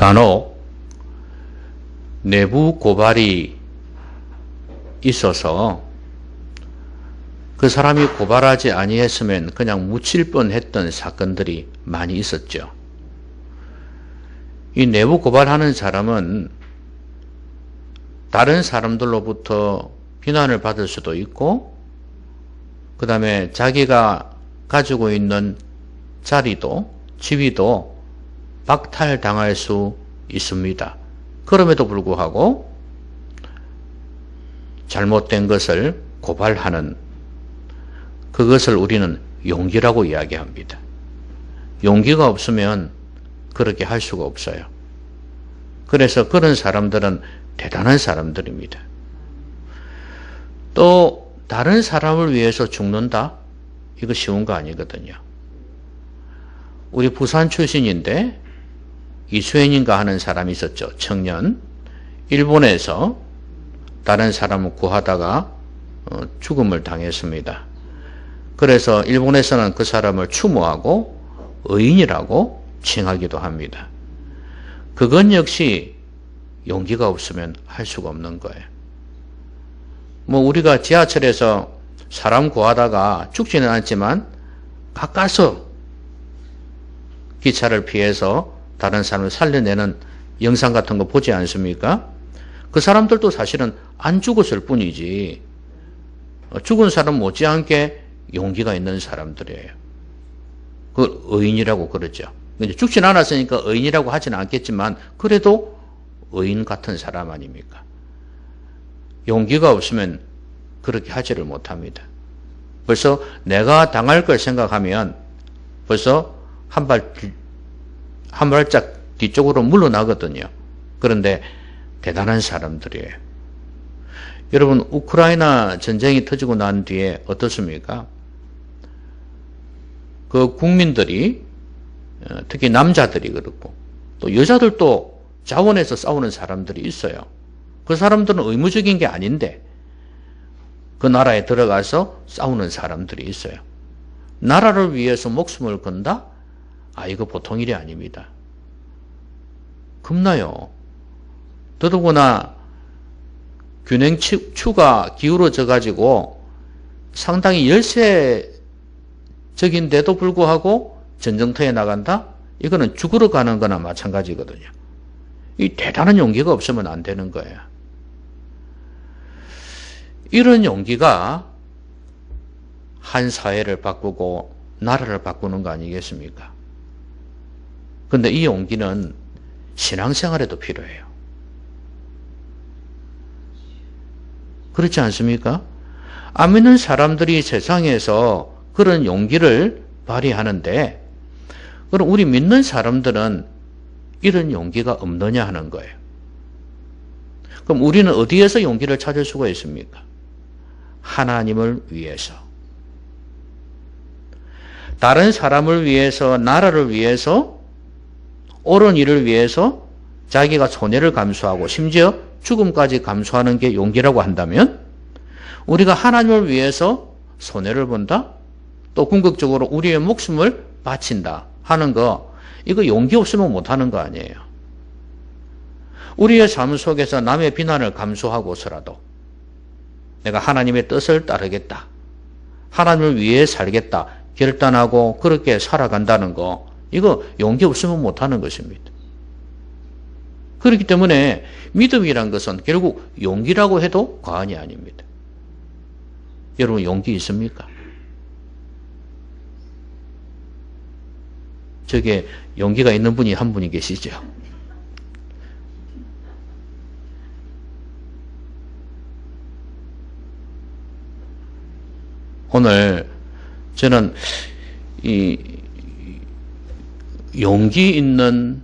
간혹 내부 고발이 있어서 그 사람이 고발하지 아니했으면 그냥 묻힐 뻔했던 사건들이 많이 있었죠. 이 내부 고발하는 사람은 다른 사람들로부터 비난을 받을 수도 있고, 그 다음에 자기가 가지고 있는 자리도 지위도 박탈당할 수 있습니다. 그럼에도 불구하고 잘못된 것을 고발하는, 그것을 우리는 용기라고 이야기합니다. 용기가 없으면 그렇게 할 수가 없어요. 그래서 그런 사람들은 대단한 사람들입니다. 또 다른 사람을 위해서 죽는다? 이거 쉬운 거 아니거든요. 우리 부산 출신인데 이수연인가 하는 사람이 있었죠. 청년. 일본에서 다른 사람을 구하다가 죽음을 당했습니다. 그래서 일본에서는 그 사람을 추모하고 의인이라고 칭하기도 합니다. 그건 역시 용기가 없으면 할 수가 없는 거예요. 우리가 지하철에서 사람 구하다가 죽지는 않지만 가까이서 기차를 피해서 다른 사람을 살려내는 영상 같은 거 보지 않습니까? 그 사람들도 사실은 안 죽었을 뿐이지 죽은 사람 못지않게 용기가 있는 사람들이에요. 그 의인이라고 그러죠. 죽진 않았으니까 의인이라고 하지는 않겠지만 그래도 의인 같은 사람 아닙니까? 용기가 없으면 그렇게 하지를 못합니다. 벌써 내가 당할 걸 생각하면 벌써 한 발짝 뒤쪽으로 물러나거든요. 그런데 대단한 사람들이에요. 여러분, 우크라이나 전쟁이 터지고 난 뒤에 어떻습니까? 그 국민들이, 특히 남자들이 그렇고 또 여자들도 자원해서 싸우는 사람들이 있어요. 그 사람들은 의무적인 게 아닌데 그 나라에 들어가서 싸우는 사람들이 있어요. 나라를 위해서 목숨을 건다? 이거 보통 일이 아닙니다. 겁나요. 더더구나 균형추가 기울어져 가지고 상당히 열세적인데도 불구하고 전쟁터에 나간다? 이거는 죽으러 가는 거나 마찬가지거든요. 이 대단한 용기가 없으면 안 되는 거예요. 이런 용기가 한 사회를 바꾸고 나라를 바꾸는 거 아니겠습니까? 근데 이 용기는 신앙생활에도 필요해요. 그렇지 않습니까? 안 믿는 사람들이 세상에서 그런 용기를 발휘하는데, 그럼 우리 믿는 사람들은 이런 용기가 없느냐 하는 거예요. 그럼 우리는 어디에서 용기를 찾을 수가 있습니까? 하나님을 위해서. 다른 사람을 위해서, 나라를 위해서, 옳은 일을 위해서 자기가 손해를 감수하고 심지어 죽음까지 감수하는 게 용기라고 한다면, 우리가 하나님을 위해서 손해를 본다? 또 궁극적으로 우리의 목숨을 바친다 하는 거, 이거 용기 없으면 못하는 거 아니에요. 우리의 삶 속에서 남의 비난을 감수하고서라도 내가 하나님의 뜻을 따르겠다, 하나님을 위해 살겠다 결단하고 그렇게 살아간다는 거, 이거 용기 없으면 못하는 것입니다. 그렇기 때문에 믿음이란 것은 결국 용기라고 해도 과언이 아닙니다. 여러분, 용기 있습니까? 저게 용기가 있는 분이 한 분이 계시죠. 오늘 저는 이 용기 있는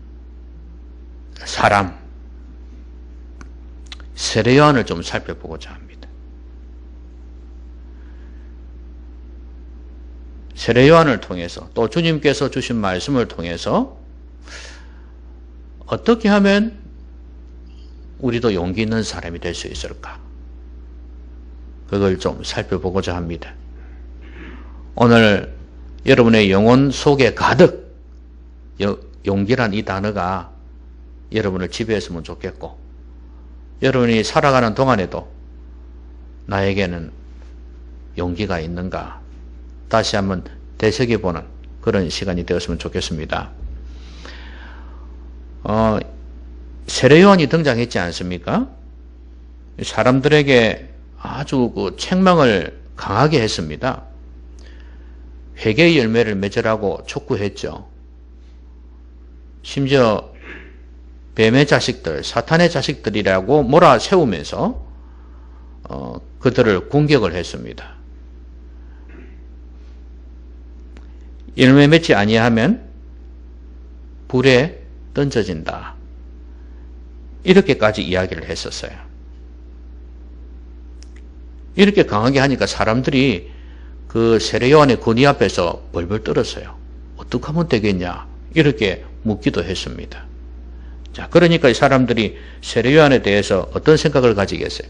사람, 세례 요한을 좀 살펴보고자 합니다. 세례 요한을 통해서 또 주님께서 주신 말씀을 통해서 어떻게 하면 우리도 용기 있는 사람이 될 수 있을까? 그걸 좀 살펴보고자 합니다. 오늘 여러분의 영혼 속에 가득 용기란 이 단어가 여러분을 지배했으면 좋겠고, 여러분이 살아가는 동안에도 나에게는 용기가 있는가 다시 한번 되새겨보는 그런 시간이 되었으면 좋겠습니다. 세례 요한이 등장했지 않습니까? 사람들에게 아주 그 책망을 강하게 했습니다. 회개의 열매를 맺으라고 촉구했죠. 심지어 뱀의 자식들, 사탄의 자식들이라고 몰아세우면서 그들을 공격을 했습니다. 열매 맺지 아니하면 불에 던져진다. 이렇게까지 이야기를 했었어요. 이렇게 강하게 하니까 사람들이 그 세례 요한의 권위 앞에서 벌벌 떨었어요. 어떻게 하면 되겠냐? 이렇게 묻기도 했습니다. 자, 그러니까 이 사람들이 세례 요한에 대해서 어떤 생각을 가지겠어요?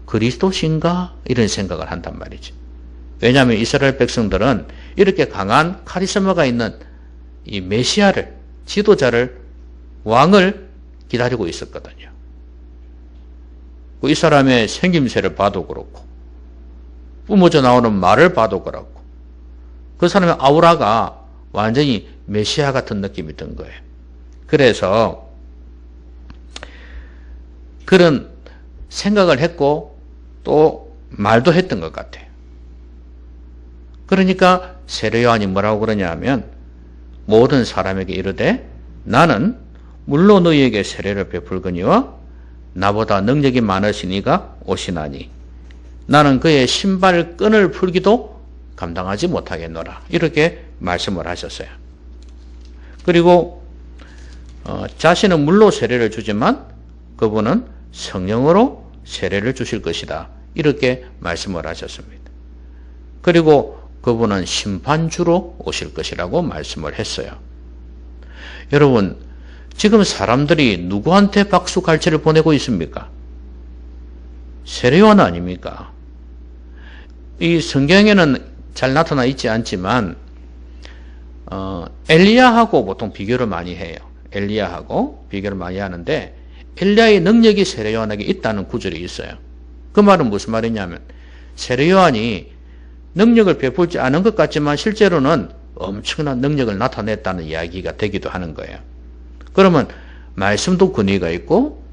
그리스도신가? 이런 생각을 한단 말이지. 왜냐하면 이스라엘 백성들은 이렇게 강한 카리스마가 있는 이 메시아를, 지도자를, 왕을 기다리고 있었거든요. 이 사람의 생김새를 봐도 그렇고, 뿜어져 나오는 말을 봐도 그렇고, 그 사람의 아우라가 완전히 메시아 같은 느낌이 든 거예요. 그래서 그런 생각을 했고 또 말도 했던 것 같아요. 그러니까 세례 요한이 뭐라고 그러냐면 모든 사람에게 이르되 나는 물로 너희에게 세례를 베풀거니와 나보다 능력이 많으신 이가 오시나니 나는 그의 신발끈을 풀기도 감당하지 못하겠노라. 이렇게 말씀을 하셨어요. 그리고 자신은 물로 세례를 주지만 그분은 성령으로 세례를 주실 것이다. 이렇게 말씀을 하셨습니다. 그리고 그분은 심판주로 오실 것이라고 말씀을 했어요. 여러분, 지금 사람들이 누구한테 박수갈채를 보내고 있습니까? 세례 요한 아닙니까? 이 성경에는 잘 나타나 있지 않지만 엘리야하고 보통 비교를 많이 해요. 엘리야하고 비교를 많이 하는데 엘리야의 능력이 세례 요한에게 있다는 구절이 있어요. 그 말은 무슨 말이냐면 세례 요한이 능력을 베풀지 않은 것 같지만 실제로는 엄청난 능력을 나타냈다는 이야기가 되기도 하는 거예요. 그러면 말씀도 권위가 있고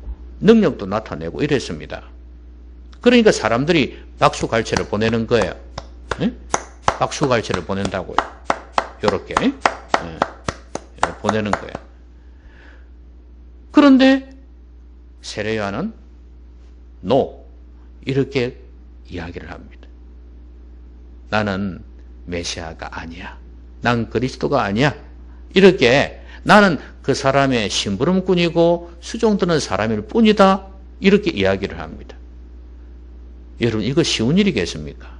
능력도 나타내고 이랬습니다. 그러니까 사람들이 박수갈채를 보내는 거예요. 네? 박수갈채를 보낸다고요. 이렇게 보내는 거예요. 그런데 세례 요한은 NO 이렇게 이야기를 합니다. 나는 메시아가 아니야. 난 그리스도가 아니야. 이렇게 나는 그 사람의 심부름꾼이고 수종드는 사람일 뿐이다. 이렇게 이야기를 합니다. 여러분, 이거 쉬운 일이겠습니까?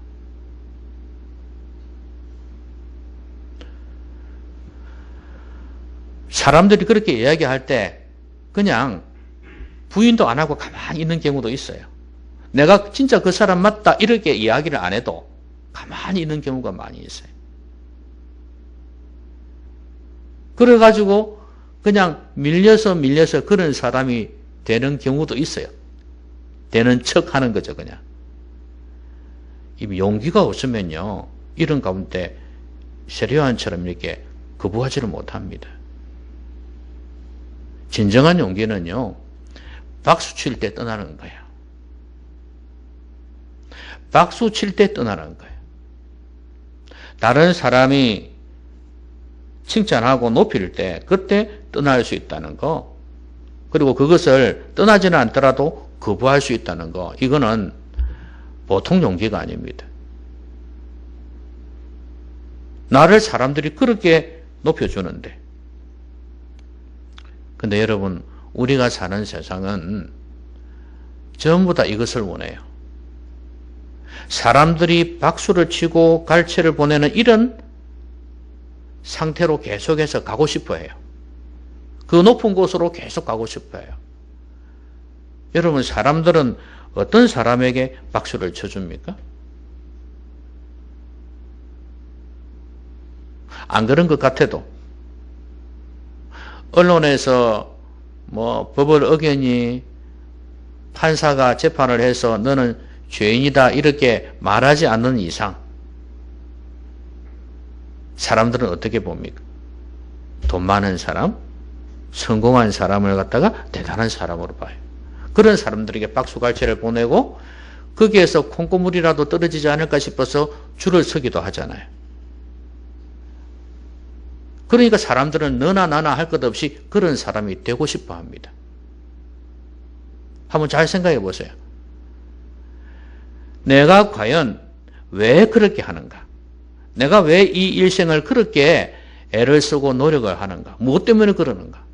사람들이 그렇게 이야기할 때 그냥 부인도 안 하고 가만히 있는 경우도 있어요. 내가 진짜 그 사람 맞다 이렇게 이야기를 안 해도 가만히 있는 경우가 많이 있어요. 그래가지고 그냥 밀려서 그런 사람이 되는 경우도 있어요. 되는 척 하는 거죠, 그냥. 이 용기가 없으면요, 이런 가운데 세례 요한처럼 이렇게 거부하지를 못합니다. 진정한 용기는요, 박수 칠 때 떠나는 거예요. 박수 칠 때 떠나는 거예요. 다른 사람이 칭찬하고 높일 때 그때 떠날 수 있다는 거, 그리고 그것을 떠나지는 않더라도 거부할 수 있다는 거, 이거는 보통 용기가 아닙니다. 나를 사람들이 그렇게 높여주는데, 근데 여러분, 우리가 사는 세상은 전부 다 이것을 원해요. 사람들이 박수를 치고 갈채를 보내는 이런 상태로 계속해서 가고 싶어 해요. 그 높은 곳으로 계속 가고 싶어 해요. 여러분, 사람들은 어떤 사람에게 박수를 쳐줍니까? 안 그런 것 같아도 언론에서 뭐 법을 어겼니? 판사가 재판을 해서 너는 죄인이다 이렇게 말하지 않는 이상 사람들은 어떻게 봅니까? 돈 많은 사람, 성공한 사람을 갖다가 대단한 사람으로 봐요. 그런 사람들에게 박수갈채를 보내고 거기에서 콩고물이라도 떨어지지 않을까 싶어서 줄을 서기도 하잖아요. 그러니까 사람들은 너나 나나 할 것 없이 그런 사람이 되고 싶어 합니다. 한번 잘 생각해 보세요. 내가 과연 왜 그렇게 하는가? 내가 왜 이 일생을 그렇게 애를 쓰고 노력을 하는가? 무엇 때문에 그러는가?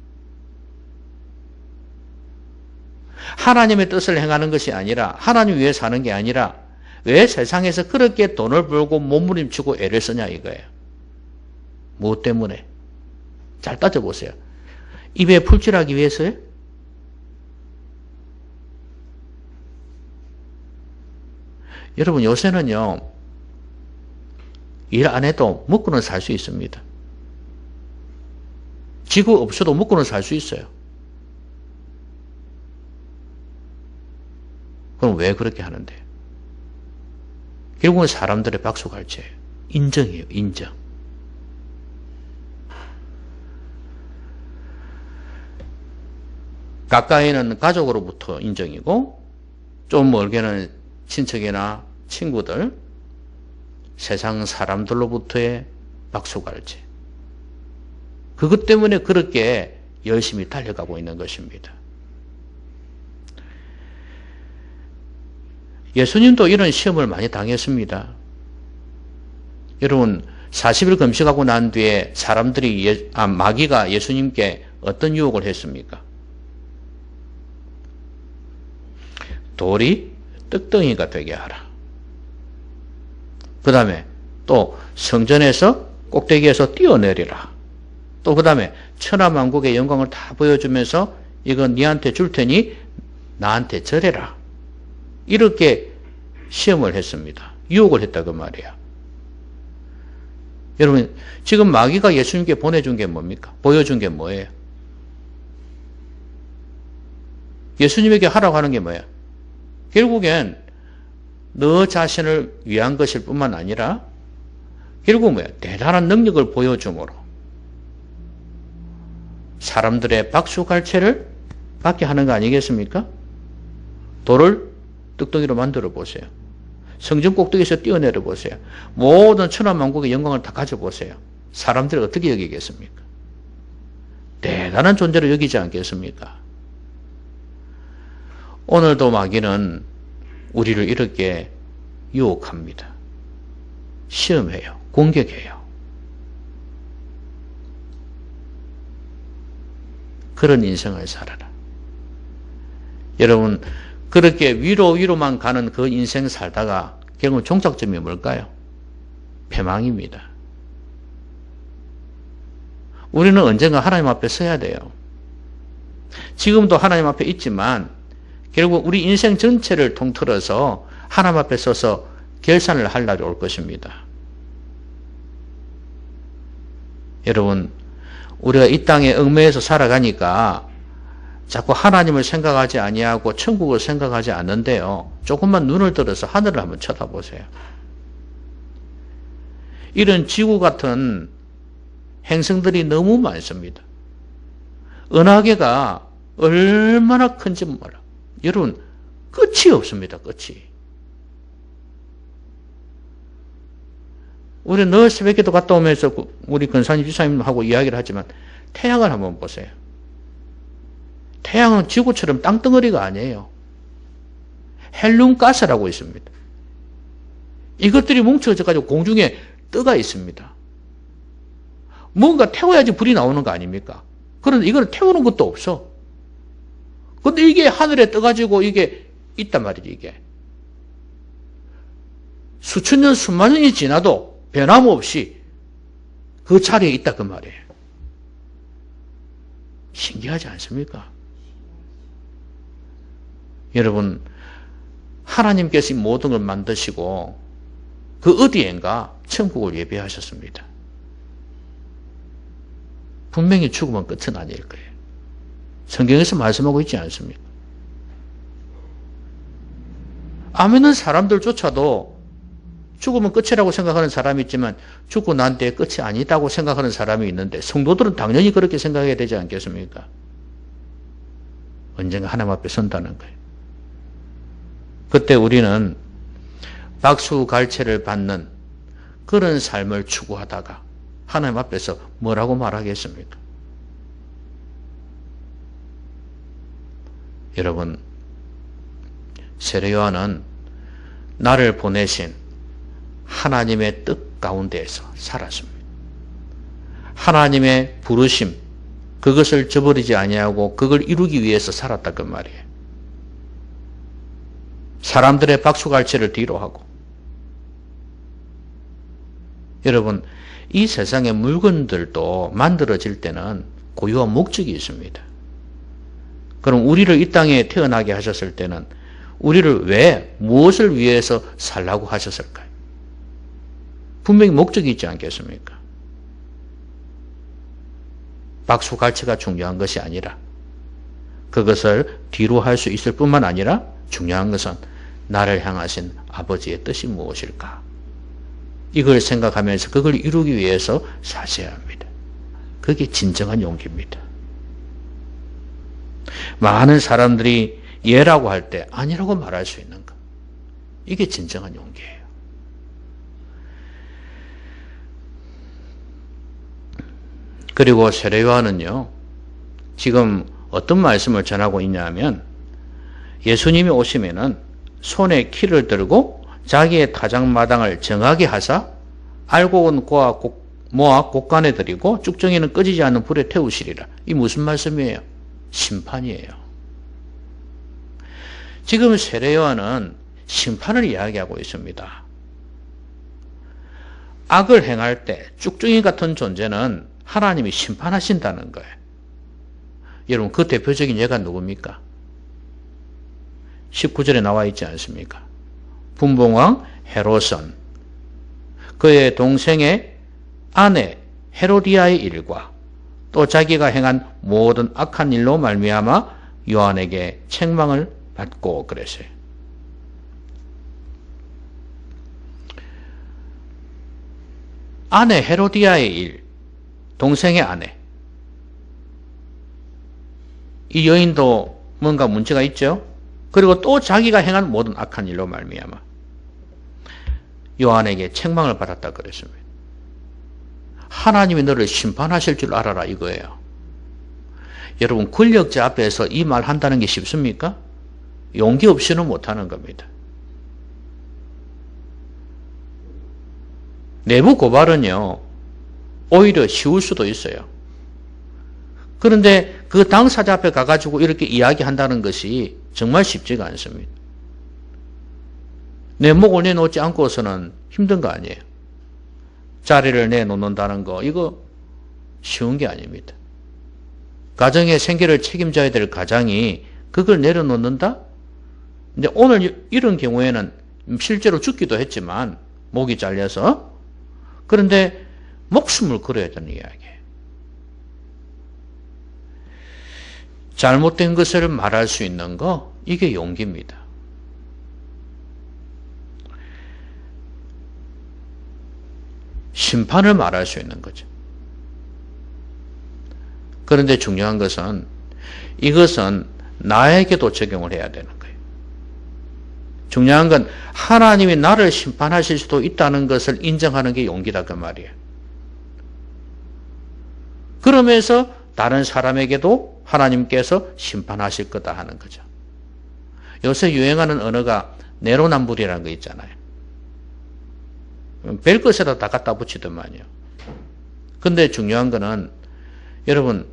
하나님의 뜻을 행하는 것이 아니라 하나님 위해 사는 게 아니라 왜 세상에서 그렇게 돈을 벌고 몸부림치고 애를 쓰냐 이거예요. 무엇 때문에? 잘 따져보세요. 입에 풀칠하기 위해서요? 여러분 요새는요. 일 안 해도 먹고는 살 수 있습니다. 지구 없어도 먹고는 살 수 있어요. 그럼 왜 그렇게 하는데? 결국은 사람들의 박수갈채예요. 인정이에요. 인정. 가까이는 가족으로부터 인정이고 좀 멀게는 친척이나 친구들, 세상 사람들로부터의 박수갈채. 그것 때문에 그렇게 열심히 달려가고 있는 것입니다. 예수님도 이런 시험을 많이 당했습니다. 여러분 40일 금식하고 난 뒤에 사람들이 마귀가 예수님께 어떤 유혹을 했습니까? 돌이 떡덩이가 되게 하라. 그 다음에 또 성전에서 꼭대기에서 뛰어내리라. 또 그 다음에 천하만국의 영광을 다 보여주면서 이건 니한테 줄 테니 나한테 절해라. 이렇게 시험을 했습니다. 유혹을 했다 그 말이야. 여러분 지금 마귀가 예수님께 보내준 게 뭡니까? 보여준 게 뭐예요? 예수님에게 하라고 하는 게 뭐야? 결국엔 너 자신을 위한 것일 뿐만 아니라 결국 뭐야? 대단한 능력을 보여줌으로 사람들의 박수갈채를 받게 하는 거 아니겠습니까? 돌을 떡덩이로 만들어 보세요. 성전 꼭대기에서 뛰어내려 보세요. 모든 천하만국의 영광을 다 가져보세요. 사람들이 어떻게 여기겠습니까? 대단한 존재로 여기지 않겠습니까? 오늘도 마귀는 우리를 이렇게 유혹합니다. 시험해요. 공격해요. 그런 인생을 살아라. 여러분 그렇게 위로만 가는 그 인생 살다가 결국 종착점이 뭘까요? 패망입니다. 우리는 언젠가 하나님 앞에 서야 돼요. 지금도 하나님 앞에 있지만 결국 우리 인생 전체를 통틀어서 하나님 앞에 서서 결산을 할 날이 올 것입니다. 여러분 우리가 이 땅에 얽매여서 살아가니까 자꾸 하나님을 생각하지 아니하고 천국을 생각하지 않는데요. 조금만 눈을 들어서 하늘을 한번 쳐다보세요. 이런 지구 같은 행성들이 너무 많습니다. 은하계가 얼마나 큰지 몰라. 여러분 끝이 없습니다. 끝이. 우리 늘 새벽에도 갔다 오면서 우리 근사님 지사님하고 이야기를 하지만 태양을 한번 보세요. 태양은 지구처럼 땅덩어리가 아니에요. 헬륨 가스라고 있습니다. 이것들이 뭉쳐져 가지고 공중에 떠가 있습니다. 뭔가 태워야지 불이 나오는 거 아닙니까? 그런데 이거는 태우는 것도 없어. 근데 이게 하늘에 떠가지고 이게 있단 말이지, 이게. 수천 년, 수만 년이 지나도 변함없이 그 자리에 있다, 그 말이에요. 신기하지 않습니까? 여러분, 하나님께서 이 모든 걸 만드시고 그 어디엔가 천국을 예비하셨습니다. 분명히 죽으면 끝은 아닐 거예요. 성경에서 말씀하고 있지 않습니까? 암 있는 사람들조차도 죽으면 끝이라고 생각하는 사람이 있지만 죽고 난 뒤에 끝이 아니다고 생각하는 사람이 있는데 성도들은 당연히 그렇게 생각해야 되지 않겠습니까? 언젠가 하나님 앞에 선다는 거예요. 그때 우리는 박수갈채를 받는 그런 삶을 추구하다가 하나님 앞에서 뭐라고 말하겠습니까? 여러분, 세례 요한은 나를 보내신 하나님의 뜻 가운데에서 살았습니다. 하나님의 부르심, 그것을 저버리지 아니하고 그걸 이루기 위해서 살았다 그 말이에요. 사람들의 박수갈채를 뒤로 하고. 여러분, 이 세상의 물건들도 만들어질 때는 고유한 목적이 있습니다. 그럼 우리를 이 땅에 태어나게 하셨을 때는 우리를 왜, 무엇을 위해서 살라고 하셨을까요? 분명히 목적이 있지 않겠습니까? 박수갈채가 중요한 것이 아니라 그것을 뒤로 할 수 있을 뿐만 아니라 중요한 것은 나를 향하신 아버지의 뜻이 무엇일까? 이걸 생각하면서 그걸 이루기 위해서 사셔야 합니다. 그게 진정한 용기입니다. 많은 사람들이 예라고 할 때 아니라고 말할 수 있는 것. 이게 진정한 용기예요. 그리고 세례 요한은요, 지금 어떤 말씀을 전하고 있냐면 예수님이 오시면은 손에 키를 들고 자기의 타작마당을 정하게 하사 알곡은 모아 곳간에 들이고 쭉정이는 꺼지지 않는 불에 태우시리라. 이 무슨 말씀이에요? 심판이에요. 지금 세례 요한은 심판을 이야기하고 있습니다. 악을 행할 때 쭉정이 같은 존재는 하나님이 심판하신다는 거예요. 여러분, 그 대표적인 예가 누굽니까? 19절에 나와 있지 않습니까? 분봉왕 헤롯은 그의 동생의 아내 헤로디아의 일과 또 자기가 행한 모든 악한 일로 말미암아 요한에게 책망을 받고 그랬어요. 아내 헤로디아의 일, 동생의 아내. 이 여인도 뭔가 문제가 있죠? 그리고 또 자기가 행한 모든 악한 일로 말미암아 요한에게 책망을 받았다 그랬습니다. 하나님이 너를 심판하실 줄 알아라 이거예요. 여러분, 권력자 앞에서 이 말 한다는 게 쉽습니까? 용기 없이는 못하는 겁니다. 내부 고발은요, 오히려 쉬울 수도 있어요. 그런데 그 당사자 앞에 가가지고 이렇게 이야기한다는 것이 정말 쉽지가 않습니다. 내 목을 내놓지 않고서는 힘든 거 아니에요. 자리를 내놓는다는 거, 이거 쉬운 게 아닙니다. 가정의 생계를 책임져야 될 가장이 그걸 내려놓는다? 근데 오늘 이런 경우에는 실제로 죽기도 했지만, 목이 잘려서. 그런데 목숨을 걸어야 되는 이야기예요. 잘못된 것을 말할 수 있는 거, 이게 용기입니다. 심판을 말할 수 있는 거죠. 그런데 중요한 것은 이것은 나에게도 적용을 해야 되는 거예요. 중요한 건 하나님이 나를 심판하실 수도 있다는 것을 인정하는 게 용기다 그 말이에요. 그러면서 다른 사람에게도 하나님께서 심판하실 거다 하는 거죠. 요새 유행하는 언어가 내로남불이라는 거 있잖아요. 별 것에다 다 갖다 붙이더만요. 근데 중요한 거는 여러분,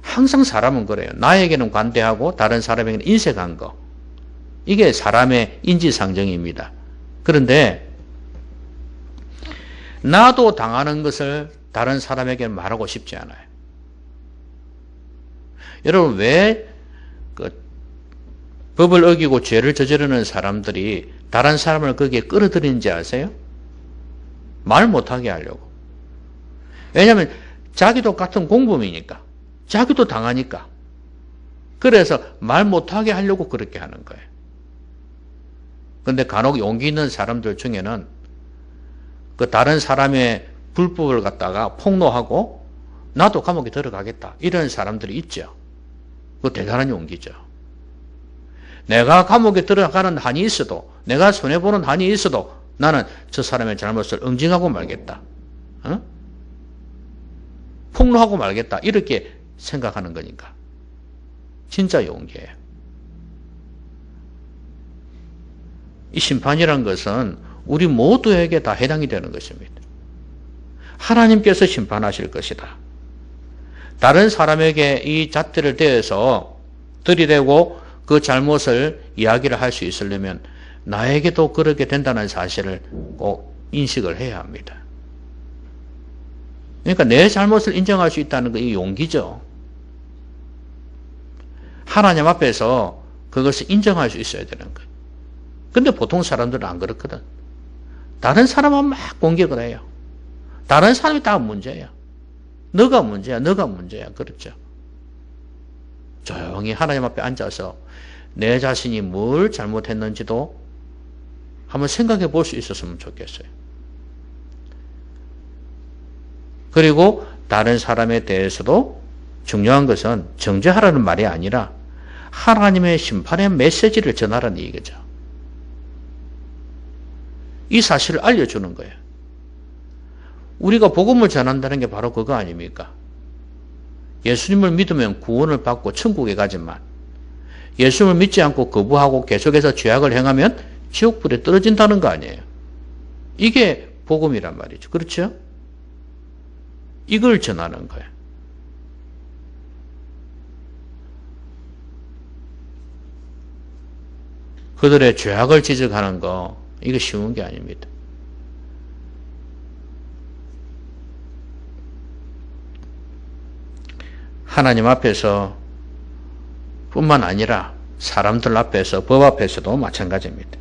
항상 사람은 그래요. 나에게는 관대하고 다른 사람에게는 인색한 거. 이게 사람의 인지상정입니다. 그런데 나도 당하는 것을 다른 사람에게 말하고 싶지 않아요. 여러분, 왜 법을 어기고 죄를 저지르는 사람들이 다른 사람을 거기에 끌어들이는지 아세요? 말 못하게 하려고. 왜냐하면 자기도 같은 공범이니까. 자기도 당하니까. 그래서 말 못하게 하려고 그렇게 하는 거예요. 근데 간혹 용기 있는 사람들 중에는 그 다른 사람의 불법을 갖다가 폭로하고 나도 감옥에 들어가겠다, 이런 사람들이 있죠. 그거 대단한 용기죠. 내가 감옥에 들어가는 한이 있어도, 내가 손해보는 한이 있어도 나는 저 사람의 잘못을 응징하고 말겠다. 어? 폭로하고 말겠다. 이렇게 생각하는 거니까. 진짜 용기예요. 이 심판이란 것은 우리 모두에게 다 해당이 되는 것입니다. 하나님께서 심판하실 것이다. 다른 사람에게 이 잣대를 대어서 들이대고 그 잘못을 이야기를 할 수 있으려면 나에게도 그렇게 된다는 사실을 꼭 인식을 해야 합니다. 그러니까 내 잘못을 인정할 수 있다는 게 용기죠. 하나님 앞에서 그것을 인정할 수 있어야 되는 거예요. 근데 보통 사람들은 안 그렇거든. 다른 사람은 막 공격을 해요. 다른 사람이 다 문제야. 너가 문제야, 너가 문제야. 그렇죠. 조용히 하나님 앞에 앉아서 내 자신이 뭘 잘못했는지도 한번 생각해 볼 수 있었으면 좋겠어요. 그리고 다른 사람에 대해서도 중요한 것은 정죄하라는 말이 아니라 하나님의 심판의 메시지를 전하라는 얘기죠. 이 사실을 알려주는 거예요. 우리가 복음을 전한다는 게 바로 그거 아닙니까? 예수님을 믿으면 구원을 받고 천국에 가지만 예수님을 믿지 않고 거부하고 계속해서 죄악을 행하면 지옥불에 떨어진다는 거 아니에요. 이게 복음이란 말이죠. 그렇죠? 이걸 전하는 거예요. 그들의 죄악을 지적하는 거, 이거 쉬운 게 아닙니다. 하나님 앞에서 뿐만 아니라 사람들 앞에서, 법 앞에서도 마찬가지입니다.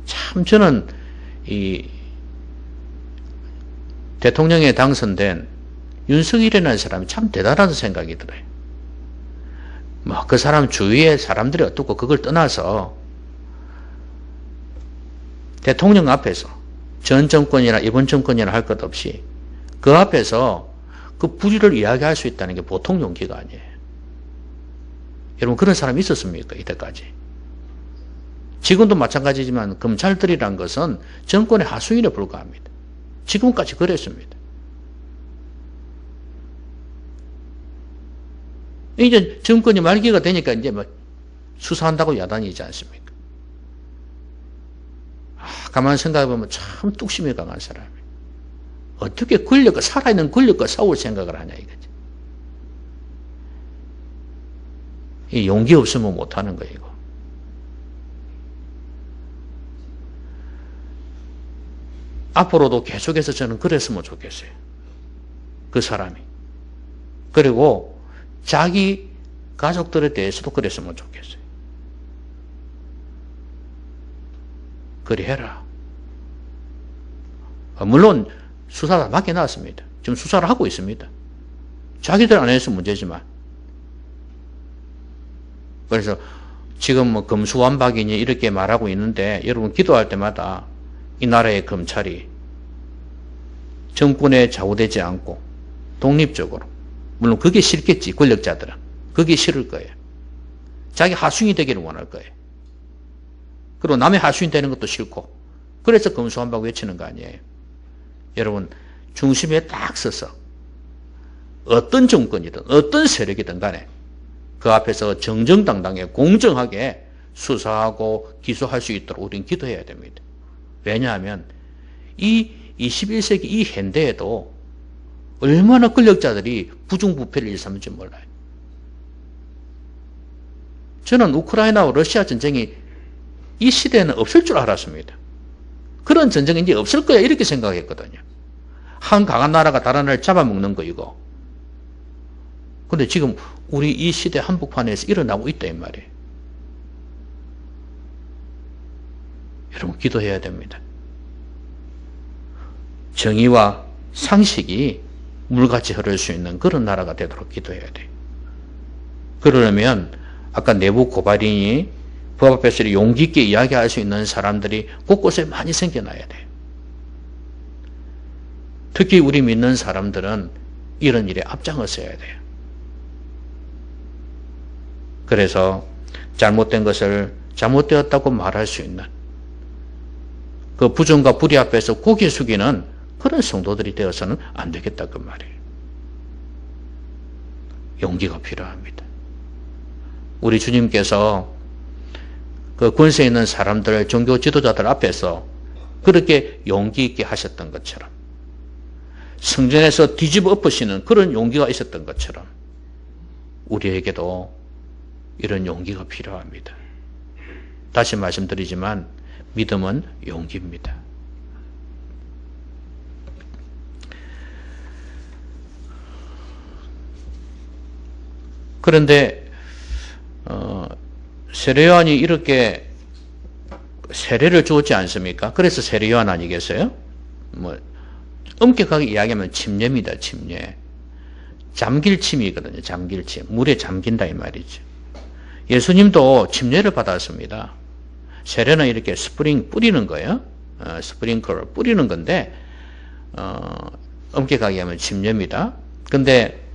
참 저는 이 대통령에 당선된 윤석열이라는 사람이 참 대단하다는 생각이 들어요. 뭐 그 사람 주위에 사람들이 어떻고 그걸 떠나서 대통령 앞에서 전 정권이나 이번 정권이나 할 것 없이 그 앞에서 그 불의를 이야기할 수 있다는 게 보통 용기가 아니에요. 여러분 그런 사람이 있었습니까? 이때까지. 지금도 마찬가지지만 검찰들이란 것은 정권의 하수인에 불과합니다. 지금까지 그랬습니다. 이제 정권이 말기가 되니까 이제 뭐 수사한다고 야단이지 않습니까? 가만히 생각해보면 참 뚝심이 강한 사람이에요. 어떻게 권력과, 살아있는 권력과 싸울 생각을 하냐 이거지. 이 용기 없으면 못하는 거예요, 이거. 앞으로도 계속해서 저는 그랬으면 좋겠어요. 그 사람이. 그리고 자기 가족들에 대해서도 그랬으면 좋겠어요. 그리 해라. 물론 수사 다 맡겨놨습니다. 지금 수사를 하고 있습니다. 자기들 안에서 문제지만. 그래서 지금 뭐 검수완박이니 이렇게 말하고 있는데 여러분 기도할 때마다 이 나라의 검찰이 정권에 좌우되지 않고 독립적으로, 물론 그게 싫겠지, 권력자들은. 그게 싫을 거예요. 자기 하수인이 되기를 원할 거예요. 그리고 남의 하수인 되는 것도 싫고. 그래서 검수완박 외치는 거 아니에요. 여러분 중심에 딱 서서 어떤 정권이든 어떤 세력이든 간에 그 앞에서 정정당당하게 공정하게 수사하고 기소할 수 있도록 우리는 기도해야 됩니다. 왜냐하면 이 21세기 이 현대에도 얼마나 권력자들이 부중부패를 일삼는지 몰라요. 저는 우크라이나와 러시아 전쟁이 이 시대에는 없을 줄 알았습니다. 그런 전쟁이 이제 없을 거야 이렇게 생각했거든요. 한 강한 나라가 다른 나라를 잡아먹는 거 이거. 근데 지금 우리 이 시대 한복판에서 일어나고 있다 이 말이에요. 여러분 기도해야 됩니다. 정의와 상식이 물같이 흐를 수 있는 그런 나라가 되도록 기도해야 돼요. 그러려면 아까 내부 고발인이 법 앞에서 용기 있게 이야기할 수 있는 사람들이 곳곳에 많이 생겨나야 돼요. 특히 우리 믿는 사람들은 이런 일에 앞장을 서야 돼요. 그래서 잘못된 것을 잘못되었다고 말할 수 있는 그 부정과 불의 앞에서 고개 숙이는 그런 성도들이 되어서는 안 되겠다 그 말이에요. 용기가 필요합니다. 우리 주님께서 그 권세 있는 사람들, 종교 지도자들 앞에서 그렇게 용기 있게 하셨던 것처럼 성전에서 뒤집어 엎으시는 그런 용기가 있었던 것처럼 우리에게도 이런 용기가 필요합니다. 다시 말씀드리지만 믿음은 용기입니다. 그런데 세례요한이 이렇게 세례를 주었지 않습니까? 그래서 세례요한 아니겠어요? 뭐 엄격하게 이야기하면 침례입니다. 침례. 잠길 침이거든요. 잠길 침. 물에 잠긴다 이 말이죠. 예수님도 침례를 받았습니다. 세례는 이렇게 스프링 뿌리는 거예요. 스프링클 뿌리는 건데 엄격하게 하면 침례입니다. 근데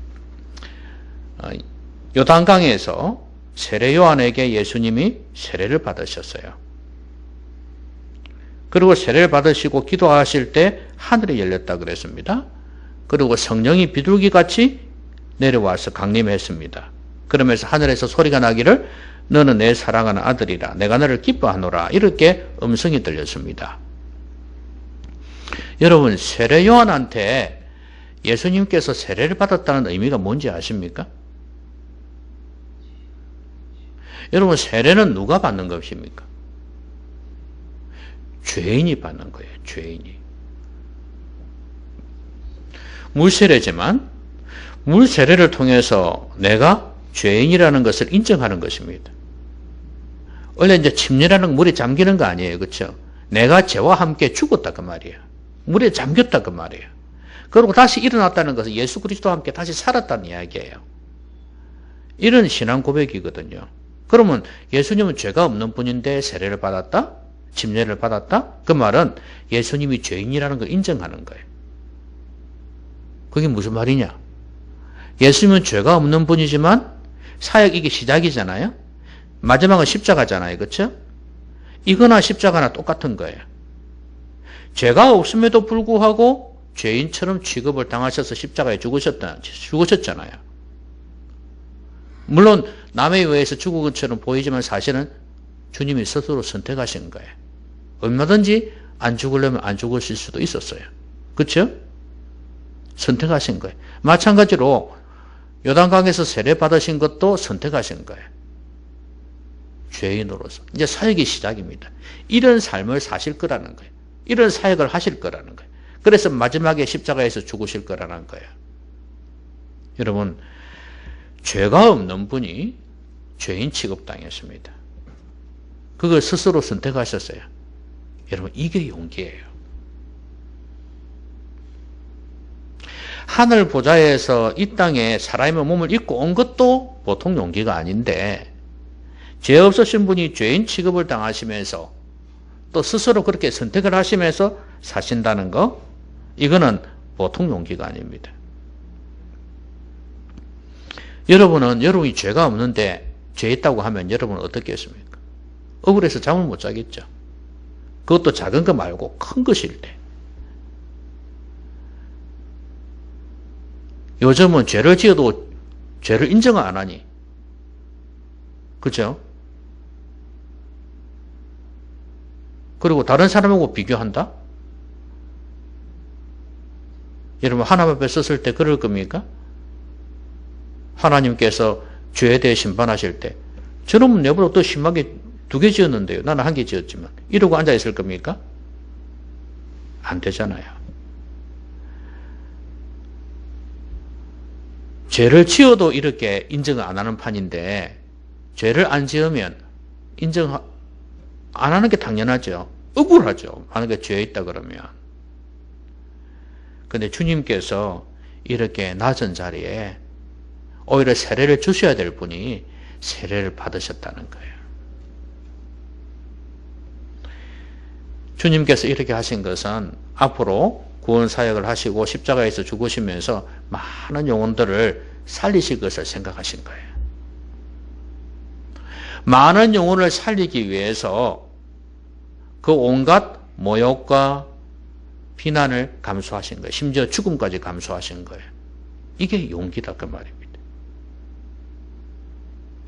요단강에서 세례 요한에게 예수님이 세례를 받으셨어요. 그리고 세례를 받으시고 기도하실 때 하늘이 열렸다 그랬습니다. 그리고 성령이 비둘기같이 내려와서 강림했습니다. 그러면서 하늘에서 소리가 나기를 너는 내 사랑하는 아들이라 내가 너를 기뻐하노라 이렇게 음성이 들렸습니다. 여러분 세례 요한한테 예수님께서 세례를 받았다는 의미가 뭔지 아십니까? 여러분 세례는 누가 받는 것입니까? 죄인이 받는 거예요. 죄인이. 물세례지만 물세례를 통해서 내가 죄인이라는 것을 인정하는 것입니다. 원래 이제 침례라는 물에 잠기는 거 아니에요. 그렇죠? 내가 죄와 함께 죽었다 그 말이에요. 물에 잠겼다 그 말이에요. 그리고 다시 일어났다는 것은 예수 그리스도와 함께 다시 살았다는 이야기예요. 이런 신앙 고백이거든요. 그러면 예수님은 죄가 없는 분인데 세례를 받았다? 침례를 받았다? 그 말은 예수님이 죄인이라는 걸 인정하는 거예요. 그게 무슨 말이냐? 예수님은 죄가 없는 분이지만 사역 이게 시작이잖아요. 마지막은 십자가잖아요. 그렇죠? 이거나 십자가나 똑같은 거예요. 죄가 없음에도 불구하고 죄인처럼 취급을 당하셔서 십자가에 죽으셨잖아요. 물론 남에 의해서 죽은 것처럼 보이지만 사실은 주님이 스스로 선택하신 거예요. 얼마든지 안 죽으려면 안 죽으실 수도 있었어요. 그렇죠? 선택하신 거예요. 마찬가지로 요단강에서 세례 받으신 것도 선택하신 거예요. 죄인으로서. 이제 사역이 시작입니다. 이런 삶을 사실 거라는 거예요. 이런 사역을 하실 거라는 거예요. 그래서 마지막에 십자가에서 죽으실 거라는 거예요. 여러분, 죄가 없는 분이 죄인 취급당했습니다. 그걸 스스로 선택하셨어요. 여러분, 이게 용기예요. 하늘 보좌에서 이 땅에 사람의 몸을 입고 온 것도 보통 용기가 아닌데 죄 없으신 분이 죄인 취급을 당하시면서 또 스스로 그렇게 선택을 하시면서 사신다는 거, 이거는 보통 용기가 아닙니다. 여러분은 여러분이 죄가 없는데 죄 있다고 하면 여러분은 어떻게 했습니까? 억울해서 잠을 못 자겠죠. 그것도 작은 거 말고 큰 것일 때. 요즘은 죄를 지어도 죄를 인정을 안 하니. 그죠? 그리고 다른 사람하고 비교한다? 여러분 하나님 앞에 섰을 때 그럴 겁니까? 하나님께서 죄에 대해 심판하실 때 저놈은 내보다 더 심하게 2개 지었는데요. 나는 1개 지었지만 이러고 앉아있을 겁니까? 안 되잖아요. 죄를 지어도 이렇게 인정을 안 하는 판인데 죄를 안 지으면 인정 안 하는 게 당연하죠. 억울하죠. 만약에 죄에 있다 그러면. 근데 주님께서 이렇게 낮은 자리에 오히려 세례를 주셔야 될 분이 세례를 받으셨다는 거예요. 주님께서 이렇게 하신 것은 앞으로 구원 사역을 하시고 십자가에서 죽으시면서 많은 영혼들을 살리실 것을 생각하신 거예요. 많은 영혼을 살리기 위해서 그 온갖 모욕과 비난을 감수하신 거예요. 심지어 죽음까지 감수하신 거예요. 이게 용기다 그 말입니다.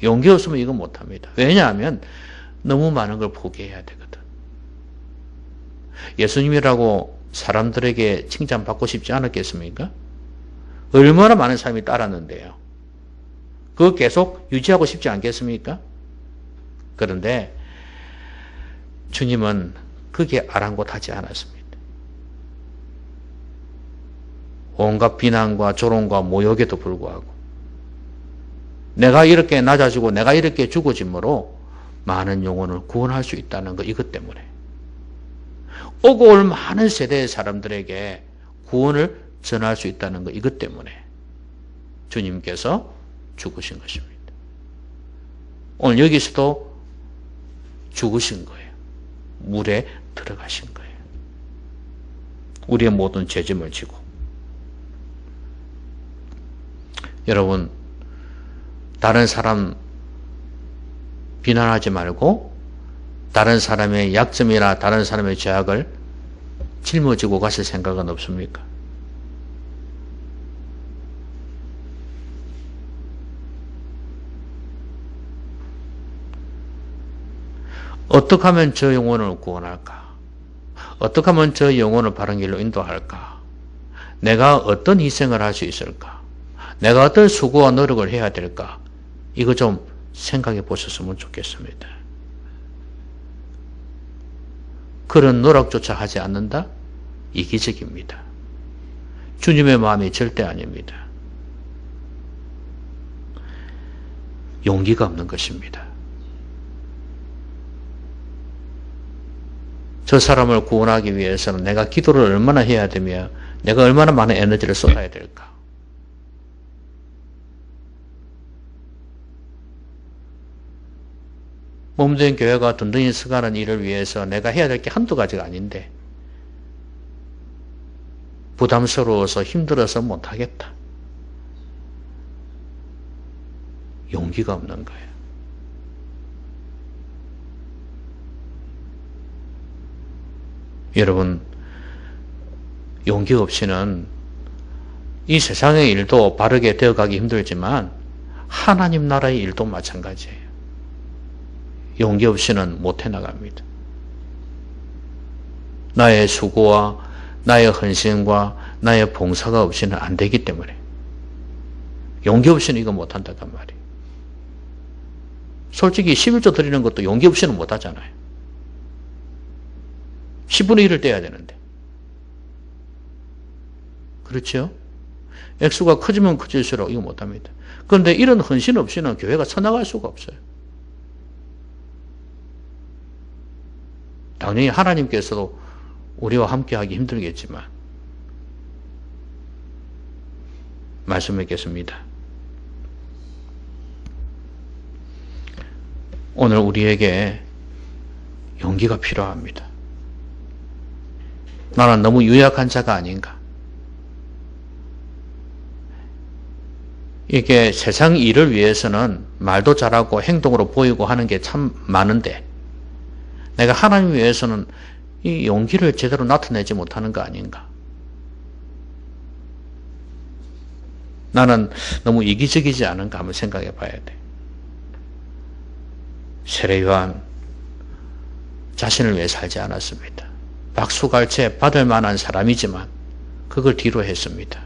용기 없으면 이거 못합니다. 왜냐하면 너무 많은 걸 포기해야 되거든. 예수님이라고 사람들에게 칭찬받고 싶지 않았겠습니까? 얼마나 많은 사람이 따랐는데요. 그거 계속 유지하고 싶지 않겠습니까? 그런데 주님은 그게 아랑곳하지 않았습니다. 온갖 비난과 조롱과 모욕에도 불구하고 내가 이렇게 낮아지고 내가 이렇게 죽어짐으로 많은 영혼을 구원할 수 있다는 것, 이것 때문에 오고 올 많은 세대의 사람들에게 구원을 전할 수 있다는 것, 이것 때문에 주님께서 죽으신 것입니다. 오늘 여기서도 죽으신 거예요. 물에 들어가신 거예요. 우리의 모든 죄짐을 지고. 여러분, 다른 사람 비난하지 말고 다른 사람의 약점이나 다른 사람의 죄악을 짊어지고 가실 생각은 없습니까? 어떻게 하면 저 영혼을 구원할까? 어떻게 하면 저 영혼을 바른 길로 인도할까? 내가 어떤 희생을 할 수 있을까? 내가 어떤 수고와 노력을 해야 될까? 이거 좀 생각해 보셨으면 좋겠습니다. 그런 노력조차 하지 않는다? 이기적입니다. 주님의 마음이 절대 아닙니다. 용기가 없는 것입니다. 저 사람을 구원하기 위해서는 내가 기도를 얼마나 해야 되며 내가 얼마나 많은 에너지를 쏟아야 될까? 몸된 교회가 든든히 서가는 일을 위해서 내가 해야 될 게 한두 가지가 아닌데 부담스러워서 힘들어서 못하겠다. 용기가 없는 거예요. 여러분, 용기 없이는 이 세상의 일도 바르게 되어가기 힘들지만 하나님 나라의 일도 마찬가지예요. 용기 없이는 못 해나갑니다. 나의 수고와 나의 헌신과 나의 봉사가 없이는 안 되기 때문에 용기 없이는 이거 못한다단 말이에요. 솔직히 11조 드리는 것도 용기 없이는 못하잖아요. 10분의 1을 떼야 되는데. 그렇죠? 액수가 커지면 커질수록 이거 못합니다. 그런데 이런 헌신 없이는 교회가 서나갈 수가 없어요. 당연히 하나님께서도 우리와 함께하기 힘들겠지만 말씀드리겠습니다. 오늘 우리에게 용기가 필요합니다. 나는 너무 유약한 자가 아닌가? 이게 세상 일을 위해서는 말도 잘하고 행동으로 보이고 하는 게 참 많은데 내가 하나님 위해서는 이 용기를 제대로 나타내지 못하는 거 아닌가? 나는 너무 이기적이지 않은가 한번 생각해 봐야 돼. 세례 요한 자신을 위해 살지 않았습니다. 박수갈채 받을 만한 사람이지만 그걸 뒤로 했습니다.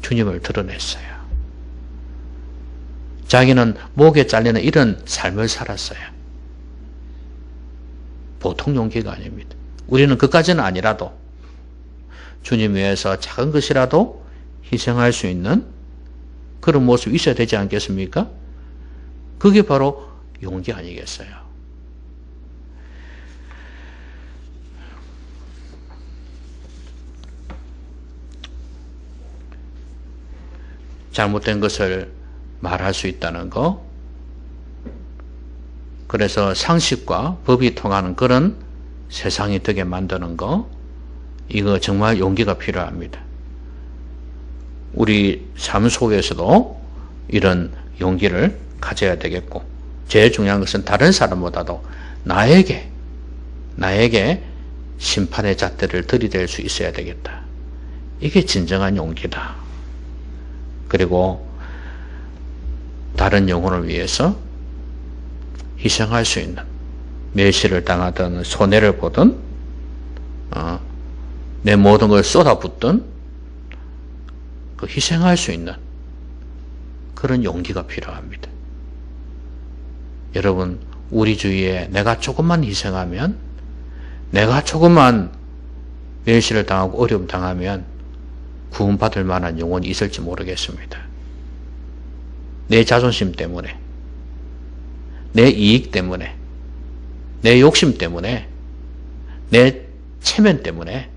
주님을 드러냈어요. 자기는 목에 잘리는 이런 삶을 살았어요. 보통 용기가 아닙니다. 우리는 그까지는 아니라도 주님 위해서 작은 것이라도 희생할 수 있는 그런 모습이 있어야 되지 않겠습니까? 그게 바로 용기 아니겠어요? 잘못된 것을 말할 수 있다는 거. 그래서 상식과 법이 통하는 그런 세상이 되게 만드는 거. 이거 정말 용기가 필요합니다. 우리 삶 속에서도 이런 용기를 가져야 되겠고, 제일 중요한 것은 다른 사람보다도 나에게 심판의 잣대를 들이댈 수 있어야 되겠다. 이게 진정한 용기다. 그리고 다른 영혼을 위해서 희생할 수 있는, 멸시를 당하든 손해를 보든 내 모든 걸 쏟아붓든 그 희생할 수 있는 그런 용기가 필요합니다. 여러분, 우리 주위에 내가 조금만 희생하면, 내가 조금만 멸시를 당하고 어려움 당하면 구원받을 만한 영혼이 있을지 모르겠습니다. 내 자존심 때문에, 내 이익 때문에, 내 욕심 때문에, 내 체면 때문에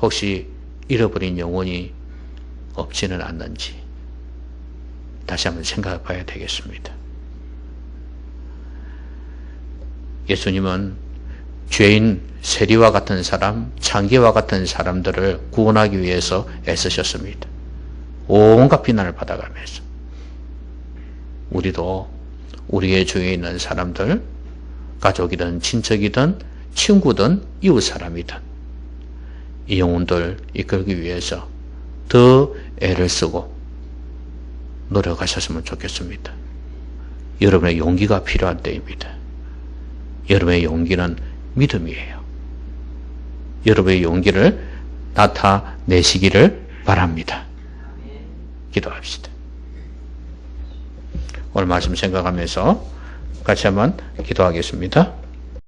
혹시 잃어버린 영혼이 없지는 않는지 다시 한번 생각해 봐야 되겠습니다. 예수님은 죄인 세리와 같은 사람, 창기와 같은 사람들을 구원하기 위해서 애쓰셨습니다. 온갖 비난을 받아가면서. 우리도 우리의 주위에 있는 사람들, 가족이든 친척이든 친구든 이웃 사람이든 이 영혼들 이끌기 위해서 더 애를 쓰고 노력하셨으면 좋겠습니다. 여러분의 용기가 필요한 때입니다. 여러분의 용기는 믿음이에요. 여러분의 용기를 나타내시기를 바랍니다. 기도합시다. 오늘 말씀 생각하면서 같이 한번 기도하겠습니다.